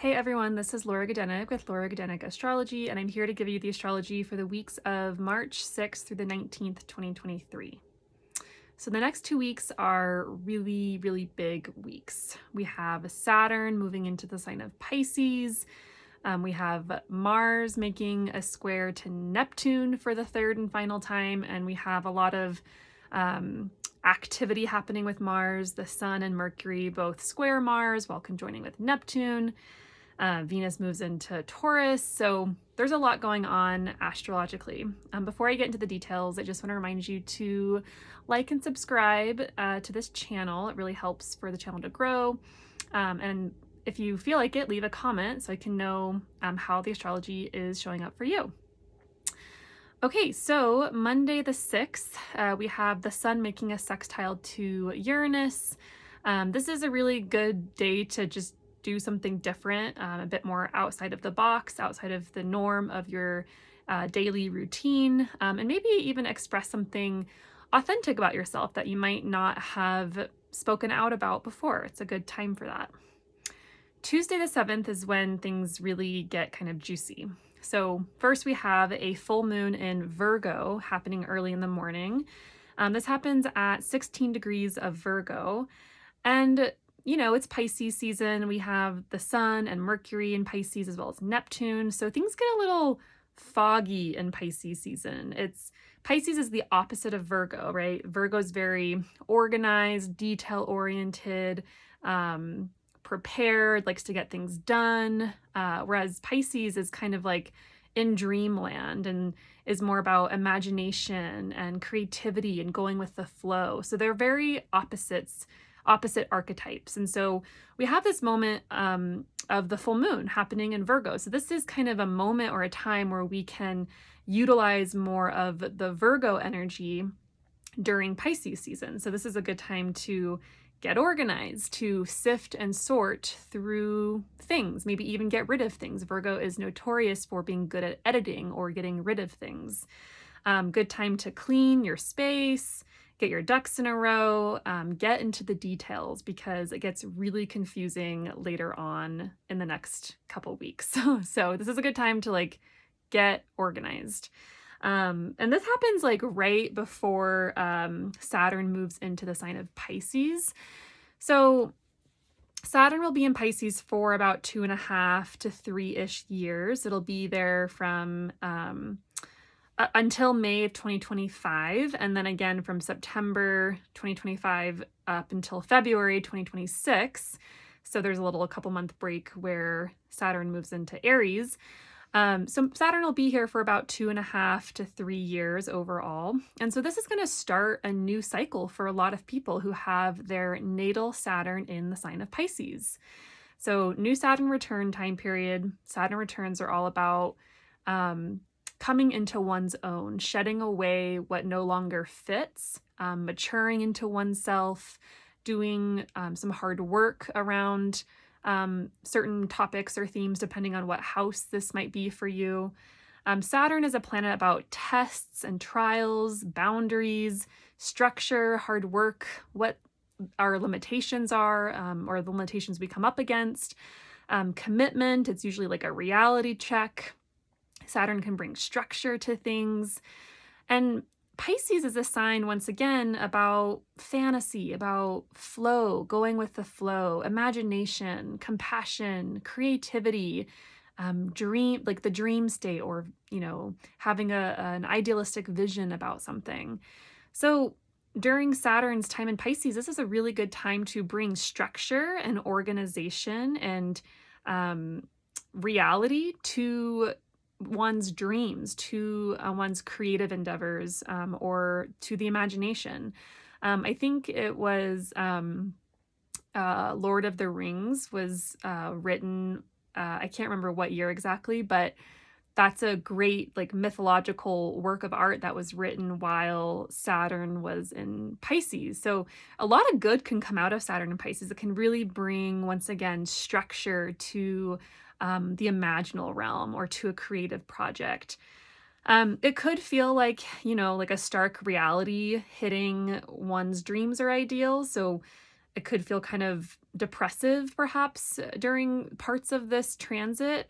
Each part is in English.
Hey everyone, this is Laura Gadenik with Laura Gadenik Astrology, and I'm here to give you the astrology for the weeks of March 6th through the 19th, 2023. So the next 2 weeks are really, really big weeks. We have Saturn moving into the sign of Pisces. We have Mars making a square to Neptune for the third and final time, and we have a lot of activity happening with Mars. The Sun and Mercury both square Mars while conjoining with Neptune. Venus moves into Taurus, so there's a lot going on astrologically. Before I get into the details, I just want to remind you to like and subscribe to this channel. It really helps for the channel to grow. And if you feel like it, leave a comment so I can know how the astrology is showing up for you. Okay, so Monday the 6th, we have the Sun making a sextile to Uranus. This is a really good day to just do something different, a bit more outside of the box, outside of the norm of your daily routine, and maybe even express something authentic about yourself that you might not have spoken out about before. It's a good time for that. Tuesday the 7th is when things really get kind of juicy. So first we have a full moon in Virgo happening early in the morning. This happens at 16 degrees of Virgo. And you know, it's Pisces season. We have the Sun and Mercury in Pisces as well as Neptune. So things get a little foggy in Pisces season. Pisces is the opposite of Virgo, right? Virgo's very organized, detail-oriented, prepared, likes to get things done. Whereas Pisces is kind of like in dreamland and is more about imagination and creativity and going with the flow. So they're very opposite archetypes. And so we have this moment of the full moon happening in Virgo. So this is kind of a moment or a time where we can utilize more of the Virgo energy during Pisces season. So this is a good time to get organized, to sift and sort through things, maybe even get rid of things. Virgo is notorious for being good at editing or getting rid of things. Good time to clean your space, get your ducks in a row, get into the details because it gets really confusing later on in the next couple weeks. So this is a good time to like get organized. And this happens like right before Saturn moves into the sign of Pisces. So Saturn will be in Pisces for about 2.5 to 3-ish years. It'll be there from until May of 2025, and then again from September 2025 up until February 2026. So there's a couple month break where Saturn moves into Aries. So Saturn will be here for about 2.5 to 3 years overall. And so this is going to start a new cycle for a lot of people who have their natal Saturn in the sign of Pisces. So new Saturn return time period. Saturn returns are all about coming into one's own, shedding away what no longer fits, maturing into oneself, doing some hard work around certain topics or themes, depending on what house this might be for you. Saturn is a planet about tests and trials, boundaries, structure, hard work, what our limitations are, or the limitations we come up against. Commitment, it's usually like a reality check. Saturn can bring structure to things. And Pisces is a sign, once again, about fantasy, about flow, going with the flow, imagination, compassion, creativity, dream, like the dream state, or, you know, having an idealistic vision about something. So during Saturn's time in Pisces, this is a really good time to bring structure and organization and reality to one's dreams, to one's creative endeavors, or to the imagination. I think it was Lord of the Rings was written, I can't remember what year exactly, but that's a great like mythological work of art that was written while Saturn was in Pisces. So a lot of good can come out of Saturn in Pisces. It can really bring, once again, structure to the imaginal realm or to a creative project. It could feel like, you know, like a stark reality hitting one's dreams or ideals. So It could feel kind of depressive, perhaps, during parts of this transit.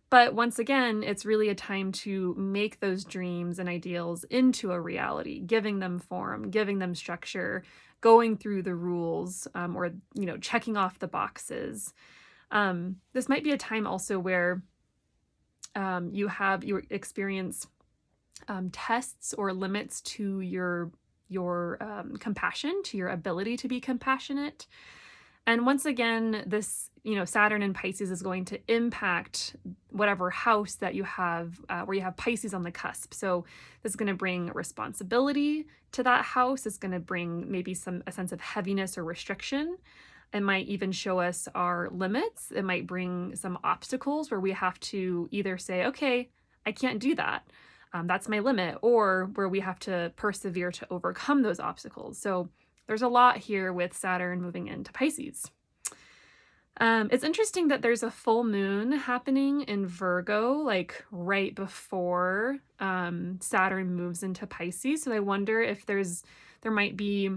But once again, it's really a time to make those dreams and ideals into a reality, giving them form, giving them structure, going through the rules, or, checking off the boxes. This might be a time also where you experience tests or limits to your compassion, to your ability to be compassionate. And once again, this, Saturn in Pisces is going to impact whatever house that you have, where you have Pisces on the cusp. So this is going to bring responsibility to that house. It's going to bring maybe a sense of heaviness or restriction. It might even show us our limits. It might bring some obstacles where we have to either say, okay, I can't do that. That's my limit, or where we have to persevere to overcome those obstacles. So there's a lot here with Saturn moving into Pisces. It's interesting that there's a full moon happening in Virgo, like right before Saturn moves into Pisces. So I wonder if there might be,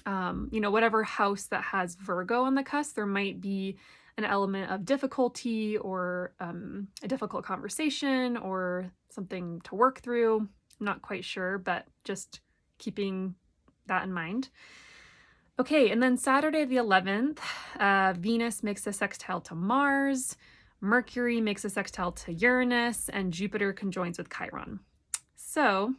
whatever house that has Virgo on the cusp, there might be an element of difficulty or a difficult conversation or something to work through. I'm not quite sure, but just keeping that in mind. Okay, and then Saturday the 11th, Venus makes a sextile to Mars, Mercury makes a sextile to Uranus, and Jupiter conjoins with Chiron. So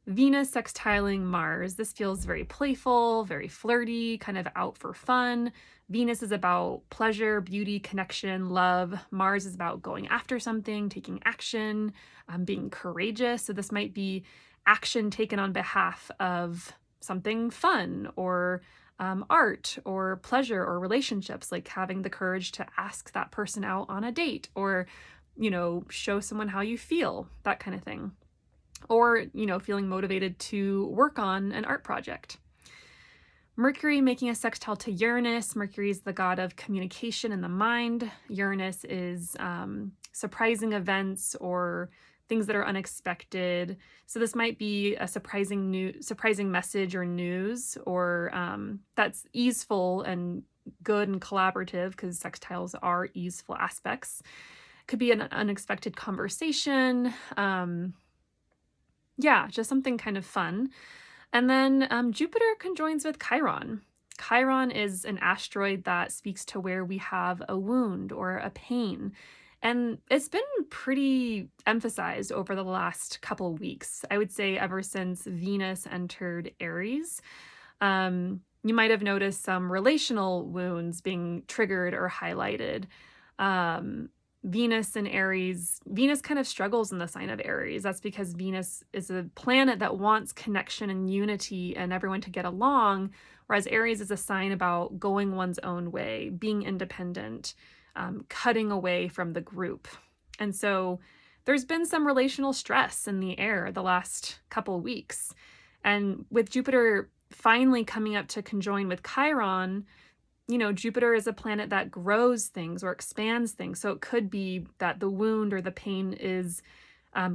Venus sextiling Mars, this feels very playful, very flirty, kind of out for fun. Venus is about pleasure, beauty, connection, love. Mars is about going after something, taking action, being courageous. So this might be action taken on behalf of something fun or art or pleasure or relationships, like having the courage to ask that person out on a date or, show someone how you feel, that kind of thing. Or, feeling motivated to work on an art project. Mercury making a sextile to Uranus. Mercury is the god of communication and the mind. Uranus is surprising events or things that are unexpected. So this might be a surprising message or news, or that's easeful and good and collaborative, because sextiles are easeful aspects. Could be an unexpected conversation. Just something kind of fun. And then Jupiter conjoins with Chiron. Chiron is an asteroid that speaks to where we have a wound or a pain. And it's been pretty emphasized over the last couple of weeks. I would say ever since Venus entered Aries. You might have noticed some relational wounds being triggered or highlighted. Venus in Aries, Venus kind of struggles in the sign of Aries. That's because Venus is a planet that wants connection and unity and everyone to get along, whereas Aries is a sign about going one's own way, being independent, cutting away from the group. And so there's been some relational stress in the air the last couple weeks. And with Jupiter finally coming up to conjoin with Chiron, Jupiter is a planet that grows things or expands things. So it could be that the wound or the pain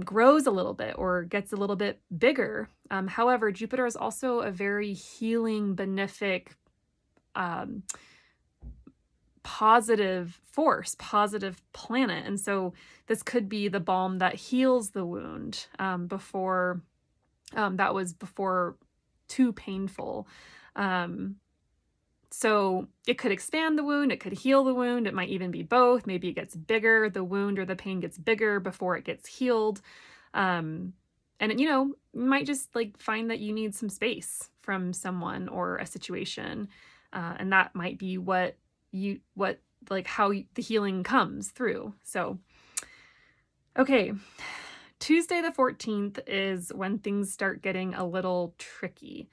grows a little bit or gets a little bit bigger. However, Jupiter is also a very healing, benefic, positive force, positive planet. And so this could be the balm that heals the wound before too painful. So it could expand the wound, it could heal the wound, it might even be both. Maybe it gets bigger, the wound or the pain gets bigger before it gets healed. And you might just find that you need some space from someone or a situation. And that might be how the healing comes through. So, okay. Tuesday the 14th is when things start getting a little tricky.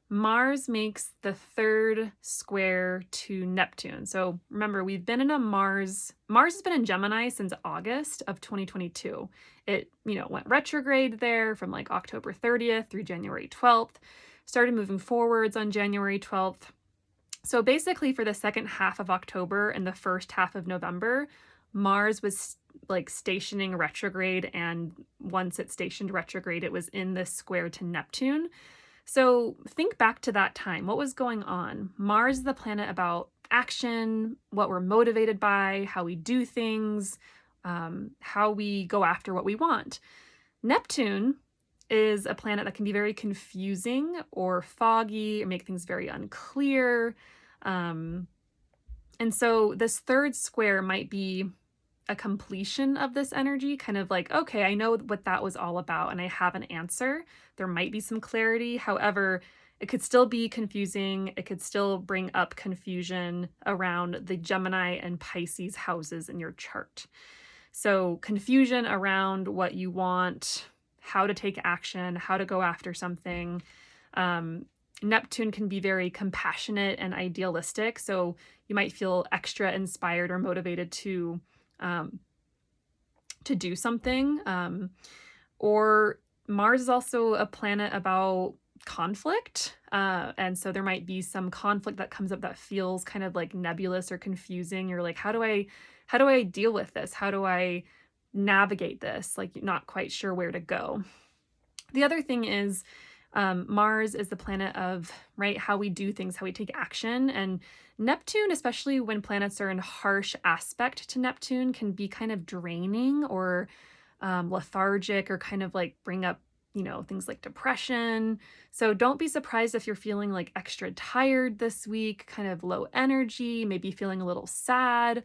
Mars makes the third square to Neptune. So remember, we've been in Mars has been in Gemini since August of 2022. It, went retrograde there from October 30th through January 12th, started moving forwards on January 12th. So basically for the second half of October and the first half of November, Mars was stationing retrograde, and once it stationed retrograde, it was in this square to Neptune. So think back to that time. What was going on? Mars is the planet about action, what we're motivated by, how we do things, how we go after what we want. Neptune is a planet that can be very confusing or foggy or make things very unclear. Um, and so this third square might be a completion of this energy, kind of like, okay, I know what that was all about and I have an answer. There might be some clarity. However, it could still be confusing. It could still bring up confusion around the Gemini and Pisces houses in your chart. So, confusion around what you want, how to take action, how to go after something. Neptune can be very compassionate and idealistic. So, you might feel extra inspired or motivated um, to do something. Or Mars is also a planet about conflict. And so there might be some conflict that comes up that feels kind of like nebulous or confusing. You're like, how do I deal with this? How do I navigate this? Like, you're not quite sure where to go. The other thing is, Mars is the planet of, right, how we do things, how we take action. And Neptune, especially when planets are in harsh aspect to Neptune, can be kind of draining or lethargic, or kind of like bring up, things like depression. So don't be surprised if you're feeling like extra tired this week, kind of low energy, maybe feeling a little sad.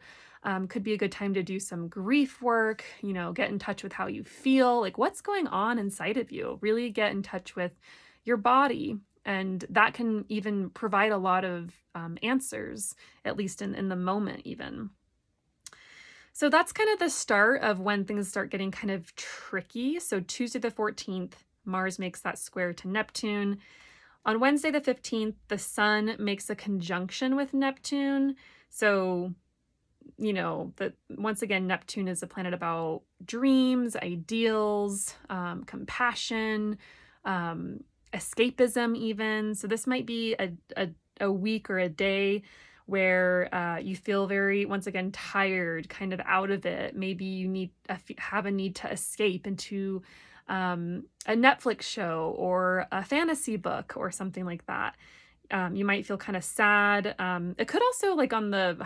Could be a good time to do some grief work, get in touch with how you feel, like what's going on inside of you. Really get in touch with your body. And that can even provide a lot of answers, at least in the moment, even. So that's kind of the start of when things start getting kind of tricky. So Tuesday the 14th, Mars makes that square to Neptune. On Wednesday the 15th, the Sun makes a conjunction with Neptune. So that once again, Neptune is a planet about dreams, ideals, compassion, escapism, even. So this might be a week or a day where you feel very, once again, tired, kind of out of it. Maybe you have a need to escape into a Netflix show or a fantasy book or something like that. You might feel kind of sad. It could also, like, on the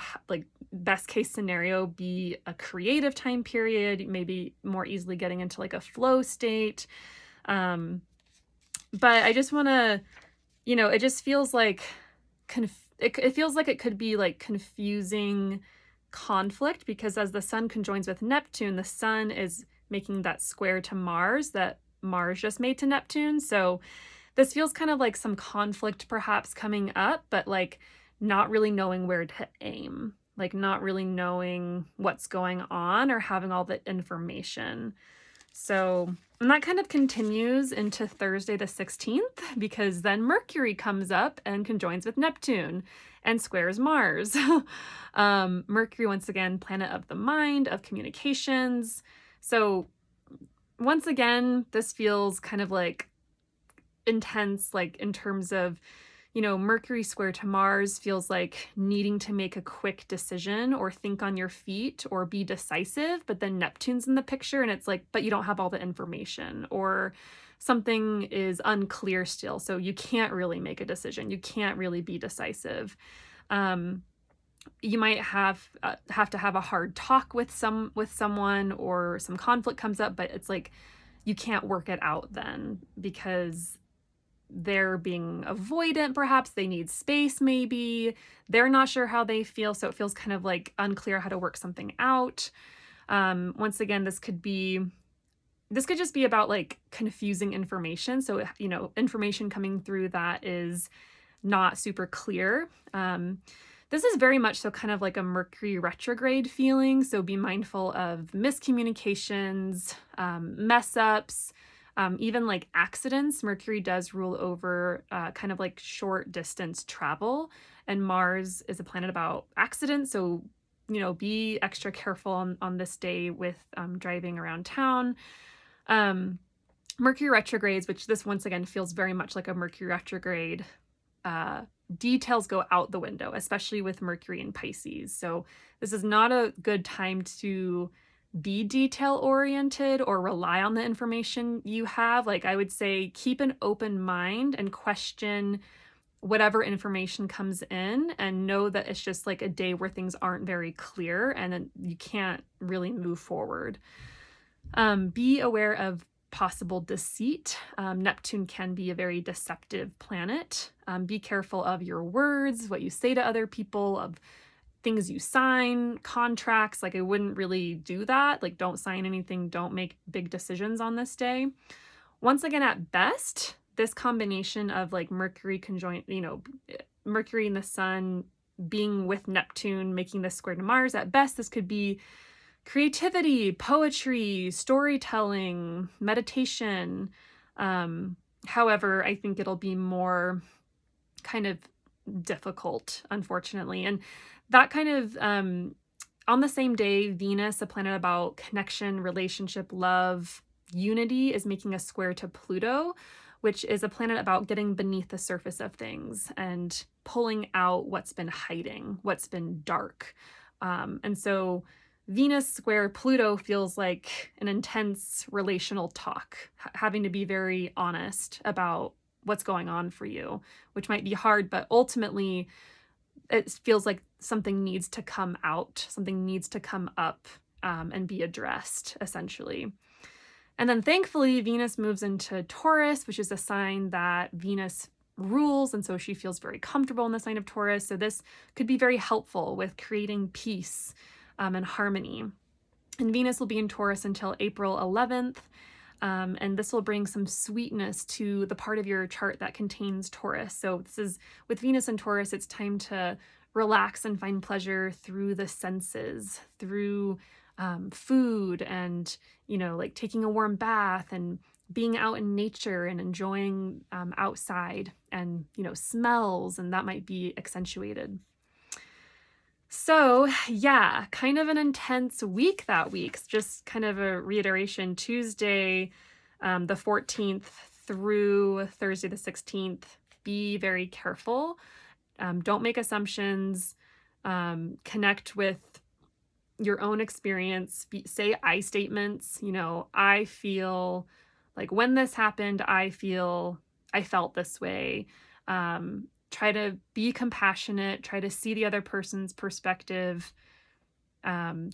best case scenario, be a creative time period, maybe more easily getting into like a flow state. But I just want to, it just feels like it feels like it could be like confusing conflict, because as the Sun conjoins with Neptune, the Sun is making that square to Mars that Mars just made to Neptune. So this feels kind of like some conflict perhaps coming up, but like not really knowing where to aim, like not really knowing what's going on or having all the information. So, and that kind of continues into Thursday the 16th, because then Mercury comes up and conjoins with Neptune and squares Mars. Mercury, once again, planet of the mind, of communications. So once again, this feels kind of like intense, like in terms of, Mercury square to Mars feels like needing to make a quick decision or think on your feet or be decisive, but then Neptune's in the picture and it's like, but you don't have all the information, or something is unclear still, so you can't really make a decision. You can't really be decisive. You might have to have a hard talk with someone, or some conflict comes up, but it's like you can't work it out then because they're being avoidant, perhaps they need space, maybe they're not sure how they feel, so it feels kind of like unclear how to work something out. Once again, this could just be about like confusing information, so information coming through that is not super clear. This is very much so kind of like a Mercury retrograde feeling, so be mindful of miscommunications, mess ups, even like accidents. Mercury does rule over kind of like short distance travel, and Mars is a planet about accidents. So, be extra careful on this day with driving around town. Mercury retrogrades, which this once again feels very much like a Mercury retrograde, details go out the window, especially with Mercury in Pisces. So this is not a good time to be detail oriented or rely on the information you have. Like, I would say keep an open mind and question whatever information comes in, and know that it's just like a day where things aren't very clear and then you can't really move forward. Be aware of possible deceit. Neptune can be a very deceptive planet. Be careful of your words, what you say to other people, of things you sign, contracts. Like, I wouldn't really do that. Like, don't sign anything, don't make big decisions on this day. Once again, at best, this combination of like Mercury conjoined, Mercury and the Sun being with Neptune, making this square to Mars, at best, this could be creativity, poetry, storytelling, meditation. However, I think it'll be more kind of difficult, unfortunately. And that kind of, on the same day, Venus, a planet about connection, relationship, love, unity, is making a square to Pluto, which is a planet about getting beneath the surface of things and pulling out what's been hiding, what's been dark. And so Venus square Pluto feels like an intense relational talk, having to be very honest about what's going on for you, which might be hard, but ultimately it feels like something needs to come out, something needs to come up, and be addressed, essentially. And then thankfully, Venus moves into Taurus, which is a sign that Venus rules, and so she feels very comfortable in the sign of Taurus. So this could be very helpful with creating peace and harmony. And Venus will be in Taurus until April 11th. And this will bring some sweetness to the part of your chart that contains Taurus. So this is, with Venus and Taurus, it's time to relax and find pleasure through the senses, through food and, like taking a warm bath and being out in nature and enjoying outside and, smells, and that might be accentuated. So yeah, kind of an intense week that week. Just kind of a reiteration. Tuesday, the 14th through Thursday, the 16th, be very careful. Don't make assumptions. Connect with your own experience. Say I statements. I feel like when this happened, I felt this way. Try to be compassionate, try to see the other person's perspective.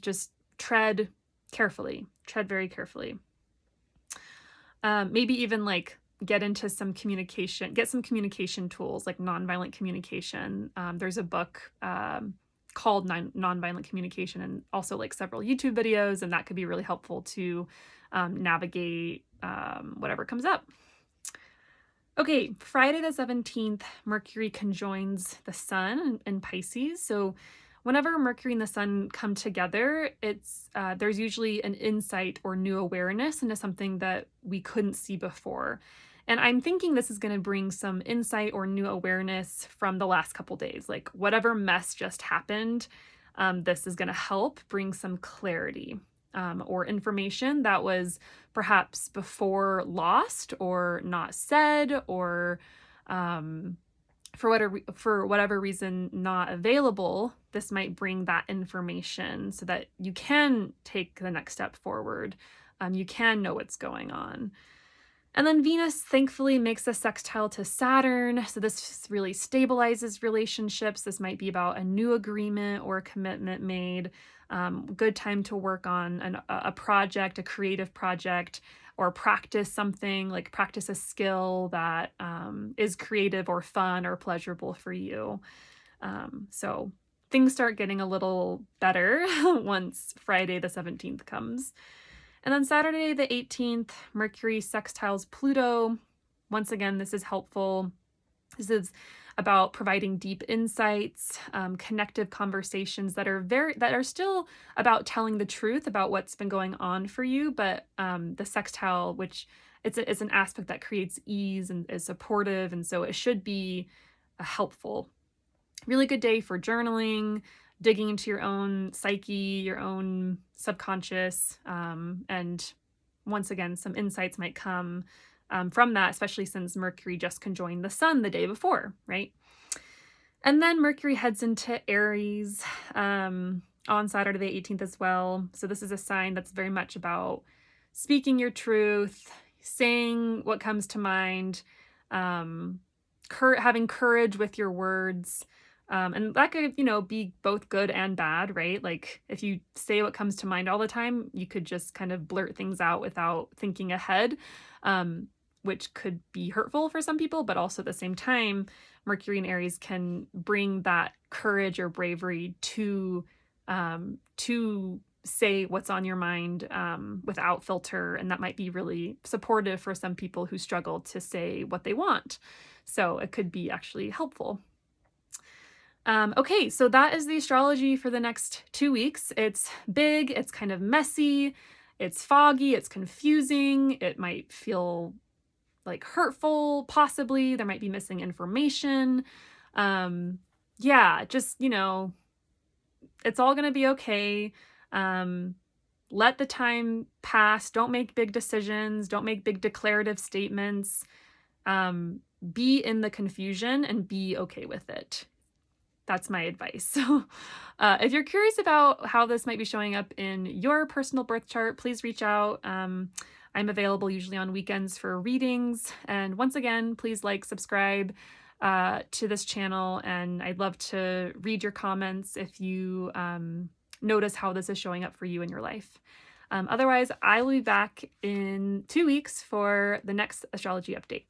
Just tread very carefully. Maybe even like get some communication tools like nonviolent communication. There's a book called Nonviolent Communication, and also like several YouTube videos, and that could be really helpful to navigate whatever comes up. Okay, Friday the 17th, Mercury conjoins the Sun in Pisces. So whenever Mercury and the Sun come together, there's usually an insight or new awareness into something that we couldn't see before. And I'm thinking this is going to bring some insight or new awareness from the last couple days. Like whatever mess just happened, this is going to help bring some clarity. Or information that was perhaps before lost or not said, or for whatever reason not available. This might bring that information so that you can take the next step forward. You can know what's going on. And then Venus thankfully makes a sextile to Saturn. So this really stabilizes relationships. This might be about a new agreement or a commitment made. Good time to work on a project, a creative project, or practice something, like practice a skill that is creative or fun or pleasurable for you. So things start getting a little better once Friday the 17th comes. And then Saturday the 18th, Mercury sextiles Pluto. Once again, this is helpful. This is about providing deep insights, connective conversations that are still about telling the truth about what's been going on for you, but the sextile, which it's an aspect that creates ease and is supportive, and so it should be helpful. Really good day for journaling, digging into your own psyche, your own subconscious, and once again, some insights might come from that, especially since Mercury just conjoined the Sun the day before, right? And then Mercury heads into Aries on on Saturday the 18th as well. So this is a sign that's very much about speaking your truth, saying what comes to mind, um, having courage with your words. And that could, be both good and bad, right? Like if you say what comes to mind all the time, you could just kind of blurt things out without thinking ahead, um, which could be hurtful for some people, but also at the same time, Mercury in Aries can bring that courage or bravery to say what's on your mind without filter, and that might be really supportive for some people who struggle to say what they want. So it could be actually helpful. Okay, so that is the astrology for the next 2 weeks. It's big, it's kind of messy, it's foggy, it's confusing, it might feel like hurtful, possibly. There might be missing information. Yeah, just, it's all going to be okay. Let the time pass. Don't make big decisions. Don't make big declarative statements. Be in the confusion and be okay with it. That's my advice. So if you're curious about how this might be showing up in your personal birth chart, please reach out. I'm available usually on weekends for readings. And once again, please subscribe to this channel. And I'd love to read your comments if you notice how this is showing up for you in your life. Otherwise, I will be back in 2 weeks for the next astrology update.